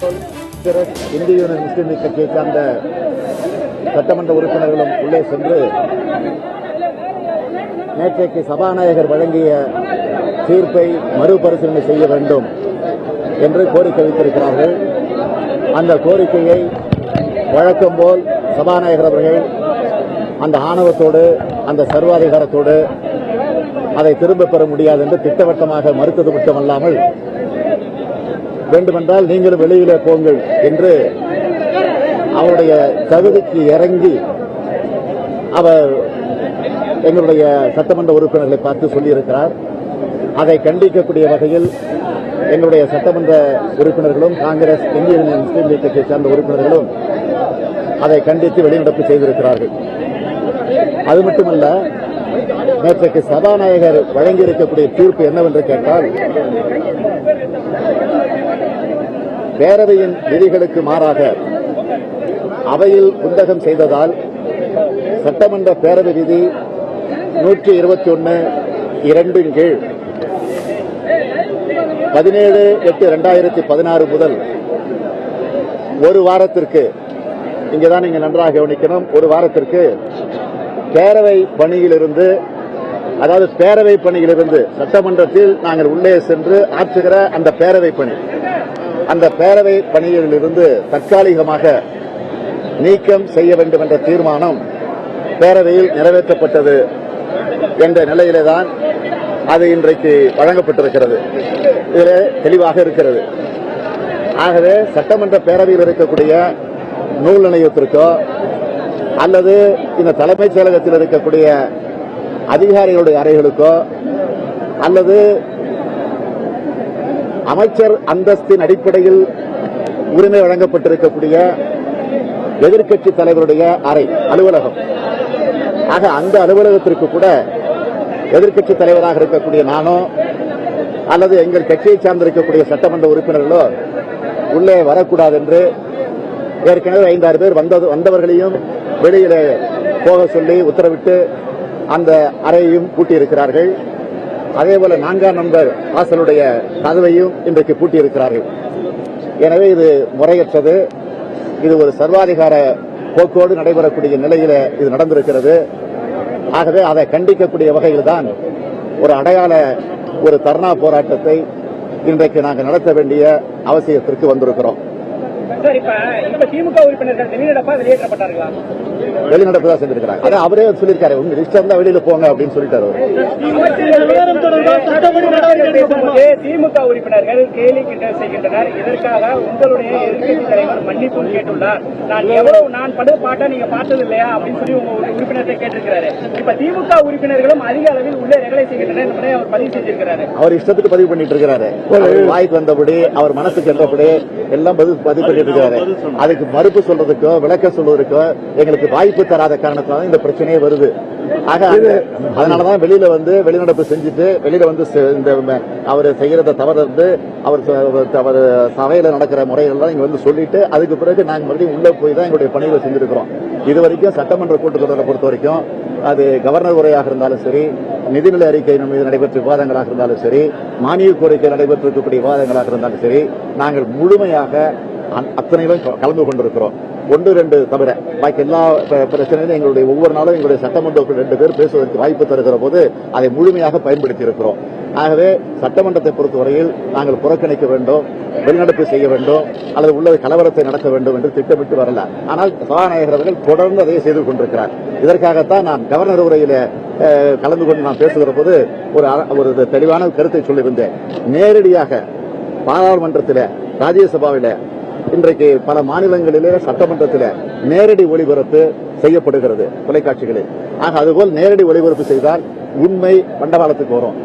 இந்திய யூனியன் முஸ்லீம் லீக் கட்சியை சார்ந்த சட்டமன்ற உறுப்பினர்களும் உள்ளே சென்று நேற்றைக்கு சபாநாயகர் வழங்கிய தீர்ப்பை மறுபரிசீலனை செய்ய வேண்டும் என்று கோரிக்கை வைத்திருக்கிறார்கள். அந்த கோரிக்கையை வழக்கம் போல் சபாநாயகர் அவர்கள் அந்த ஆணவத்தோடு அந்த சர்வாதிகாரத்தோடு அதை திரும்பப் பெற முடியாது என்று திட்டவட்டமாக மறுத்தது மட்டுமல்லாமல் வேண்டுமென்றால் நீங்களும் வெளியிலே போங்கள் என்று அவருடைய தகுதிக்கு இறங்கி அவர் எங்களுடைய சட்டமன்ற உறுப்பினர்களை பார்த்து சொல்லியிருக்கிறார். அதை கண்டிக்கக்கூடிய வகையில் எங்களுடைய சட்டமன்ற உறுப்பினர்களும் காங்கிரஸ் இந்திய யூனியன் முஸ்லீம் லீக் கட்சியை சார்ந்த உறுப்பினர்களும் அதை கண்டித்து வெளிநடப்பு செய்திருக்கிறார்கள். அது மட்டுமல்ல, நேற்றைக்கு சபாநாயகர் வழங்கியிருக்கக்கூடிய தீர்ப்பு என்னவென்று கேட்டால், பேரவையின் விதிகளுக்கு மாறாக அவையில் குந்தகம் செய்ததால் சட்டமன்ற பேரவை விதி 121(2) கீழ் 17/8/2016 முதல் ஒரு வாரத்திற்கு, இங்கேதான் நீங்க நன்றாக கவனிக்கணும், ஒரு வாரத்திற்கு பேரவை பணியிலிருந்து, அதாவது பேரவை பணியிலிருந்து சட்டமன்றத்தில் நாங்கள் உள்ளே சென்று ஆற்றுகிற அந்த பேரவை பணி, அந்த பேரவை பணியிலிருந்து தற்காலிகமாக நீக்கம் செய்ய வேண்டும் என்ற தீர்மானம் பேரவையில் நிறைவேற்றப்பட்டது என்ற நிலையில்தான் அது இன்றைக்கு வழங்கப்பட்டிருக்கிறது. இதில் தெளிவாக இருக்கிறது. ஆகவே சட்டமன்ற பேரவையில் இருக்கக்கூடிய நூல் நிலையத்திற்கோ அல்லது இந்த தலைமைச் செயலகத்தில் இருக்கக்கூடிய அதிகாரிகளுடைய அறைகளுக்கோ அல்லது அமைச்சர் அந்தஸ்தின் அடிப்படையில் உரிமை வழங்கப்பட்டிருக்கக்கூடிய எதிர்க்கட்சி தலைவருடைய அறை அலுவலகம், ஆக அந்த அலுவலகத்திற்கு கூட எதிர்க்கட்சி தலைவராக இருக்கக்கூடிய நானோ அல்லது எங்கள் கட்சியை சார்ந்திருக்கக்கூடிய சட்டமன்ற உறுப்பினர்களோ உள்ளே வரக்கூடாது என்று ஏற்கனவே 5-6 பேர் வந்தவர்களையும் வெளியிலே போக சொல்லி உத்தரவிட்டு அந்த அறையையும் பூட்டியிருக்கிறார்கள். அதேபோல 4ஆம் நம்பர் வாசலுடைய கதவையும் இன்றைக்கு பூட்டியிருக்கிறார்கள். எனவே இது முறையற்றது. இது ஒரு சர்வாதிகார போக்கோடு நடைபெறக்கூடிய நிலையில இது நடந்திருக்கிறது. ஆகவே அதை கண்டிக்கக்கூடிய வகையில் தான் ஒரு அடையாள ஒரு தர்ணா போராட்டத்தை இன்றைக்கு நாங்கள் நடத்த வேண்டிய அவசியத்திற்கு வந்திருக்கிறோம். திமுக உறுப்பினர்கள் வெளியேற்றப்பட்டார்களா? வெளிநடப்பு தான் செஞ்சிருக்கிறாங்க. அதான் அவரே சொல்லியிருக்காரு, உங்க இஷ்டம் தான் வெளியில போங்க அப்படின்னு சொல்லிட்டாரு. திமுக உறுப்பினர்கள் கேலி கிண்டல் செய்கின்றனர். இதற்காக உங்களுடைய எதிர்க்கட்சி தலைவர் மன்னிப்பு கேட்டுள்ளார். நான் படு பாட்டா நீங்க பார்த்தது இல்லையா அப்படின்னு சொல்லி உங்க உறுப்பினர்களை கேட்டிருக்கிறாரு. இப்ப திமுக உறுப்பினர்களும் அதிக அளவில் உள்ளே ரகளை செய்கின்றனர் என்பதை அவர் பதிவு செஞ்சிருக்கிறாரு. அவர் இஷ்டத்துக்கு பதிவு பண்ணிட்டு இருக்கிறாரு. வாய்க்கு வந்தபடி அவர் மனசுக்கு என்றபடி எல்லாம் பதிவு பண்ணிட்டு இருக்காரு. அதுக்கு மறுப்பு சொல்றதுக்கோ விளக்க சொல்வதற்கோ எங்களுக்கு வாய்ப்பு தராத காரணத்தால இந்த பிரச்சனையே வருது. ஆக அதனாலதான் வெளியில வந்து வெளிநடப்பு செஞ்சுட்டு வெளியில வந்து அவர் செய்யறத தவறு வந்து அவர் சபையில நடக்கிற முறைகள் தான் இங்க வந்து சொல்லிட்டு அதுக்கு பிறகு நாங்க மறுபடியும் உள்ள போய் தான் எங்களுடைய பணிகளை செஞ்சிருக்கிறோம். இதுவரைக்கும் சட்டமன்ற கூட்டத்தொடரை பொறுத்த வரைக்கும் அது கவர்னர் உரையாக இருந்தாலும் சரி, நிதிநிலை அறிக்கை மீது நடைபெற்ற விவாதங்களாக இருந்தாலும் சரி, மானிய கோரிக்கை நடைபெற்றிருக்கக்கூடிய விவாதங்களாக இருந்தாலும் சரி, நாங்கள் முழுமையாக அத்தனையிலும் கலந்து கொண்டிருக்கிறோம். 1-2 தவிர பாக்கி எல்லா பிரச்சனையிலும் எங்களுடைய ஒவ்வொரு நாளும் எங்களுடைய சட்டமன்ற 2 பேர் பேசுவதற்கு வாய்ப்பு தருகிற போது அதை முழுமையாக பயன்படுத்தி இருக்கிறோம். ஆகவே சட்டமன்றத்தை பொறுத்தவரையில் நாங்கள் புறக்கணிக்க வேண்டும், வெளிநடப்பு செய்ய வேண்டும் அல்லது உள்ள கலவரத்தை நடத்த வேண்டும் என்று திட்டமிட்டு வரல. ஆனால் சபாநாயகர் அவர்கள் தொடர்ந்து அதை செய்து கொண்டிருக்கிறார். இதற்காகத்தான் நான் கவர்னர் உரையில கலந்து கொண்டு நான் பேசுகிற போது ஒரு தெளிவான கருத்தை சொல்லியிருந்தேன். நேரடியாக பாராளுமன்றத்தில், ராஜ்யசபாவில் இன்றைக்கு பல மாநிலங்களிலே சட்டமன்றத்தில் நேரடி ஒளிபரப்பு செய்யப்படுகிறது தொலைக்காட்சிகளில். ஆக அதுபோல் நேரடி ஒளிபரப்பு செய்தால் உண்மை பண்டகாலத்துக்கு வரும்.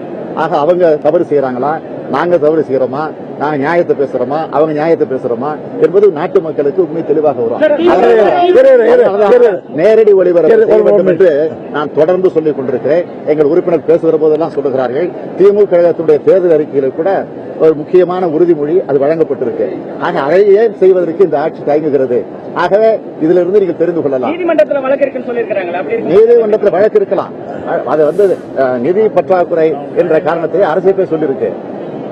ஆக அவங்க தவறு செய்யறாங்களா, நாங்க தவறு செய்யறோமா, நாங்க நியாயத்தை பேசுறோமா, அவங்க நியாயத்தை பேசுறோமா என்பது நாட்டு மக்களுக்கு உண்மை தெளிவாக வரும். நேரடி ஒளிபரப்பு செய்ய வேண்டும் என்று நான் தொடர்ந்து சொல்லிக் கொண்டிருக்கிறேன். எங்கள் உறுப்பினர் பேசுகிற போதெல்லாம் சொல்லுகிறார்கள். திமுக கழகத்துடைய தேர்தல் அறிக்கையில் கூட ஒரு முக்கியமான உறுதிமொழி அது வழங்கப்பட்டிருக்கு. ஆக அதை ஏன் செய்வதற்கு இந்த ஆட்சி தயங்குகிறது? ஆகவே இதிலிருந்து நீங்கள் தெரிந்து கொள்ளலாம். நீதிமன்றத்தில் வழக்கு இருக்குன்னு சொல்லியிருக்கிறாங்களா? நீதிமன்றத்தில் வழக்கு இருக்கலாம். அது வந்து நிதி பற்றாக்குறை என்ற காரணத்தை அரசே சொல்லியிருக்கு.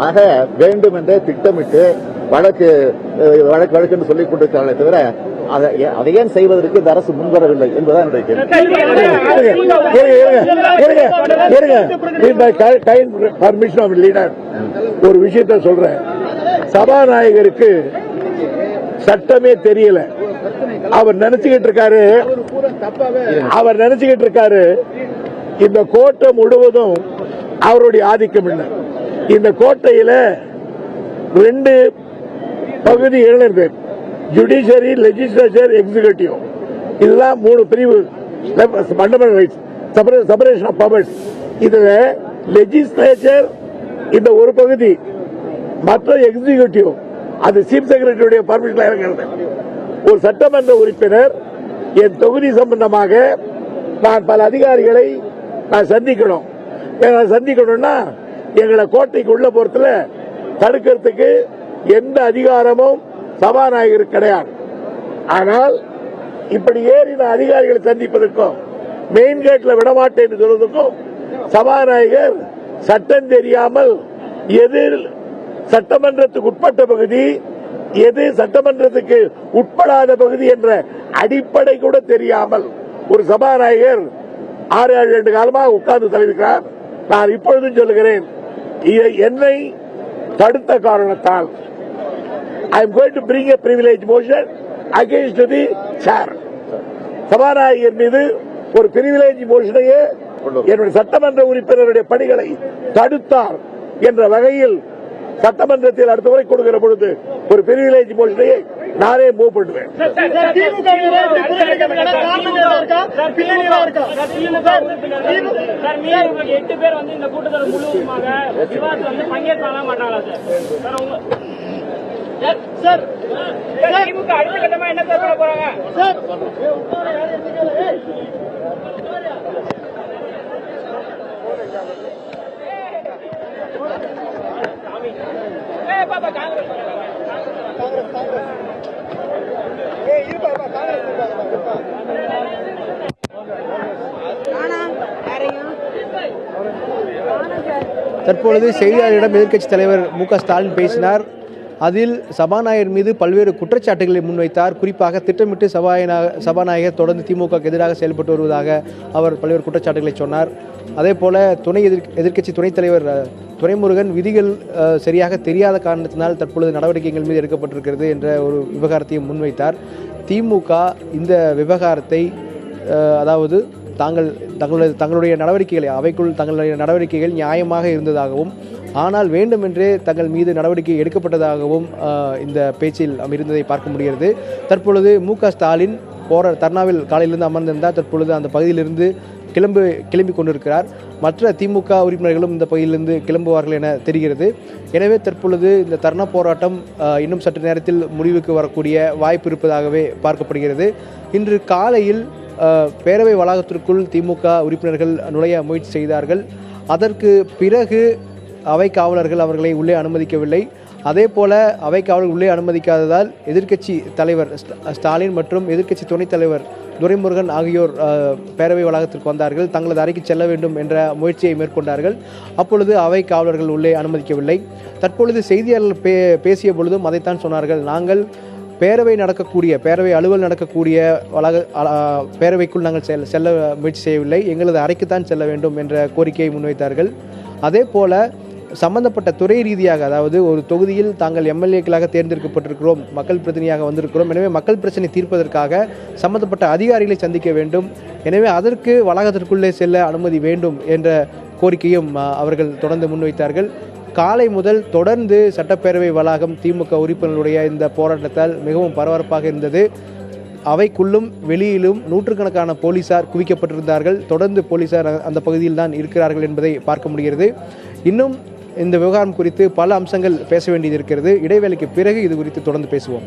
ஆக வேண்டும் என்றே திட்டமிட்டு வழக்கு சொல்லிக் கொண்டிருக்கிறார்களே தவிர அதை ஏன் செய்வதற்கு இந்த அரசு முன்வரவில்லை என்பதுதான் என்னுடைய கேள்வி. ஒரு விஷயத்தை சொல்றேன். சபாநாயகருக்கு சட்டமே தெரியல. அவர் நினைச்சுக்கிட்டு இருக்காரு இந்த கோட்டை முழுவதும் அவருடைய ஆதிக்கம் இல்லை. இந்த கோட்டையில 2 பகுதிகள் இருக்கு. Judiciary, legislature, executive. இதுதான் 3 பிரிவு. Fundamental rights, separation of powers. இதுல லெஜிஸ்லேச்சர் இந்த ஒரு பகுதி, மற்ற எக்ஸிகியூட்டிவ் அது சீஃப் செக்ரட்டரியுடைய பர்மிஷன் இறங்குறது. ஒரு சட்டமன்ற உறுப்பினர் என் தொகுதி சம்பந்தமாக நான் பல அதிகாரிகளை சந்திக்கணும்னா எங்களை கோட்டைக்கு உள்ள போறதுல தடுக்கிறதுக்கு எந்த அதிகாரமும் சபாநாயகருக்கு கிடையாது. ஆனால் இப்படி ஏறி நான் அதிகாரிகளை சந்திப்பதற்கும் மெயின் கேட்ல விடமாட்டேன் என்று சொல்வதற்கும் சபாநாயகர் சட்டம் தெரியாமல் எது சட்டமன்றத்துக்கு உட்பட்ட பகுதி, எது சட்டமன்றத்துக்கு உட்படாத பகுதி என்ற அடிப்படை கூட தெரியாமல் ஒரு சபாநாயகர் 6 ஆண்டு காலமாக உட்கார்ந்து தலைவிக்கிறார். நான் இப்பொழுதும் சொல்லுகிறேன், என்னை தடுத்த காரணத்தால் I am going to bring a privilege motion against the chair. சபாநாயகர் மீது ஒரு பிரிவிலேஜ் மோஷனையே என்னுடைய சட்டமன்ற உறுப்பினருடைய பணிகளை தடுத்தார் என்ற வகையில் சட்டமன்றத்தில் அடுத்த முறை கொடுக்கிற பொழுது ஒரு பிரிவிலேஜ் மோஷனையை நானே மூவ் பண்ணுவேன். அடுத்த கட்டமா என்ன சொல்ல போறாங்க? தற்பொழுது செய்தியாளர்களிடம் எதிர்க்கட்சித் தலைவர் மு.க. ஸ்டாலின் பேசினார். அதில் சபாநாயகர் மீது பல்வேறு குற்றச்சாட்டுகளை முன்வைத்தார். குறிப்பாக திட்டமிட்டு சபாநாயகர் தொடர்ந்து திமுக எதிராக செயல்பட்டு வருவதாக அவர் பல்வேறு குற்றச்சாட்டுகளை சொன்னார். அதேபோல எதிர்க்கட்சி துணைத் தலைவர் துரைமுருகன் விதிகள் சரியாக தெரியாத காரணத்தினால் தற்பொழுது நடவடிக்கைகள் மீது எடுக்கப்பட்டிருக்கிறது என்ற ஒரு விவகாரத்தையும் முன்வைத்தார். திமுக இந்த விவகாரத்தை அதாவது தங்களுடைய நடவடிக்கைகளை அவைக்குள் தங்களுடைய நடவடிக்கைகள் நியாயமாக இருந்ததாகவும் ஆனால் வேண்டுமென்றே தங்கள் மீது நடவடிக்கை எடுக்கப்பட்டதாகவும் இந்த பேச்சில் இருந்ததை பார்க்க முடிகிறது. தற்பொழுது மு.க. ஸ்டாலின் தர்ணாவில் காலையிலிருந்து அமர்ந்திருந்தார். தற்பொழுது அந்த பகுதியிலிருந்து கிளம்பி கொண்டிருக்கிறார். மற்ற திமுக உறுப்பினர்களும் இந்த பகுதியிலிருந்து கிளம்புவார்கள் என தெரிகிறது. எனவே தற்பொழுது இந்த தர்ணா போராட்டம் இன்னும் சற்று நேரத்தில் முடிவுக்கு வரக்கூடிய வாய்ப்பு இருப்பதாகவே பார்க்கப்படுகிறது. இன்று காலையில் பேரவை வளாகத்திற்குள் திமுக உறுப்பினர்கள் நுழைய முயற்சி செய்தார்கள். அதற்கு பிறகு அவை காவலர்கள் அவர்களை உள்ளே அனுமதிக்கவில்லை. அதே போல அவை காவலர்கள் உள்ளே அனுமதிக்காததால் எதிர்க்கட்சி தலைவர் ஸ்டாலின் மற்றும் எதிர்க்கட்சி துணைத் தலைவர் துரைமுருகன் ஆகியோர் பேரவை வளாகத்திற்கு வந்தார்கள். தங்களது அறைக்கு செல்ல வேண்டும் என்ற முயற்சியை மேற்கொண்டார்கள். அப்பொழுது அவை காவலர்கள் உள்ளே அனுமதிக்கவில்லை. தற்பொழுது செய்தியாளர்கள் பேசிய பொழுதும் அதைத்தான் சொன்னார்கள். நாங்கள் பேரவை அலுவல் நடக்கக்கூடிய பேரவைக்குள் நாங்கள் செல்ல முயற்சி செய்யவில்லை, எங்களது அறைக்குத்தான் செல்ல வேண்டும் என்ற கோரிக்கையை முன்வைத்தார்கள். அதே போல சம்பந்தப்பட்ட துறை ரீதியாக அதாவது ஒரு தொகுதியில் தாங்கள் எம்எல்ஏக்களாக தேர்ந்தெடுக்கப்பட்டிருக்கிறோம், மக்கள் பிரதிநிதியாக வந்திருக்கிறோம், எனவே மக்கள் பிரச்சனை தீர்ப்பதற்காக சம்பந்தப்பட்ட அதிகாரிகளை சந்திக்க வேண்டும், எனவே அதற்கு வளாகத்திற்குள்ளே செல்ல அனுமதி வேண்டும் என்ற கோரிக்கையும் அவர்கள் தொடர்ந்து முன்வைத்தார்கள். காலை முதல் தொடர்ந்து சட்டப்பேரவை வளாகம் திமுக உறுப்பினர்களுடைய இந்த போராட்டத்தால் மிகவும் பரபரப்பாக இருந்தது. அவைக்குள்ளும் வெளியிலும் நூற்றுக்கணக்கான போலீசார் குவிக்கப்பட்டிருந்தார்கள். தொடர்ந்து போலீசார் அந்த பகுதியில் தான் இருக்கிறார்கள் என்பதை பார்க்க முடிகிறது. இன்னும் இந்த விவகாரம் குறித்து பல அம்சங்கள் பேச வேண்டியது இருக்கிறது. இடைவேளைக்கு பிறகு இது குறித்து தொடர்ந்து பேசுவோம்.